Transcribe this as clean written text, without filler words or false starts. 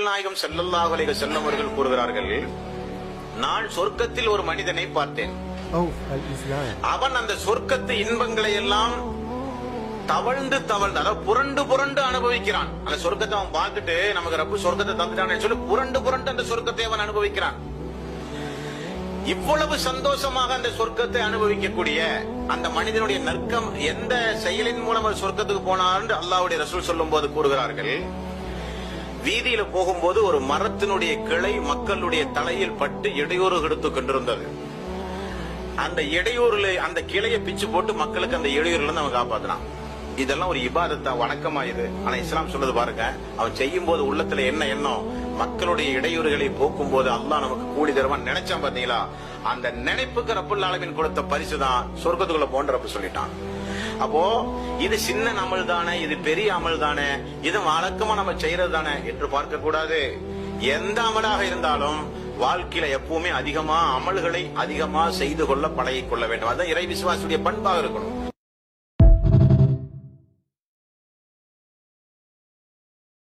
நபிகள் நாயகம் ஸல்லல்லாஹு அலைஹி வஸல்லம் அவர்கள் கூறுகிறார்கள், நான் சொர்க்கத்தில் ஒரு மனிதனை பார்த்தேன். அவன் அந்த சொர்க்கத்து இன்பங்களை எல்லாம் தவழ்ந்து அதாவது புரண்டு புரண்டு அனுபவிக்கிறான். அந்த சொர்க்கத்தை அவன் பார்த்துட்டு, நமக்கு ரப்பு சொர்க்கத்தை தந்துட்டான்னு சொல்லி புரண்டு புரண்டு அந்த சொர்க்கத்தை அவன் அனுபவிக்கிறான். இவ்வளவு சந்தோஷமாக அந்த சொர்க்கத்தை அனுபவிக்கக்கூடிய அந்த மனிதனுடைய நற்கம் எந்த செயலின் மூலம் அவர் சொர்க்கத்துக்கு போனார் என்று அல்லாஹ்வுடைய ரசூல் சொல்லும் போது கூறுகிறார்கள், வீதியில போகும்போது ஒரு மரத்தினுடைய கிளை மக்களுடைய தலையில் பட்டு இடையூறு கொடுத்து கொண்டிருந்தது. அந்த இடையூறுல அந்த கிளையை பிச்சு போட்டு மக்களுக்கு அந்த இடையூறுல இருந்து அவன் காப்பாத்தினான். இதெல்லாம் ஒரு இபாதத்தா, வணக்கமா இது? ஆனா இஸ்லாம் சொல்றது பாருங்க, அவன் செய்யும் போது உள்ளத்துல என்ன எண்ணம்? மக்களுடைய இடையூறுகளை போக்கும் போது அல்லாஹ் நமக்கு கூலி தருவான் நினைச்சான். பாத்தீங்களா? அந்த நினைப்புக்கு ரப்புல் ஆலமீன் கொடுத்த பரிசு தான் சொர்க்கத்துக்குள்ள போன்ற ரப்பு சொல்லிட்டான். அப்போ இது சின்ன அமல் தானே, இது பெரிய அமல் தானே, இது வழக்கமா நம்ம செய்யறது தானே என்று பார்க்க கூடாது. எந்த அமலாக இருந்தாலும் வாழ்க்கையில எப்பவுமே அதிகமா அமல்களை அதிகமா செய்து கொள்ள பழகிக் கொள்ள வேண்டும். அதான் இறை விசுவாசியுடைய பண்பாக இருக்கணும்.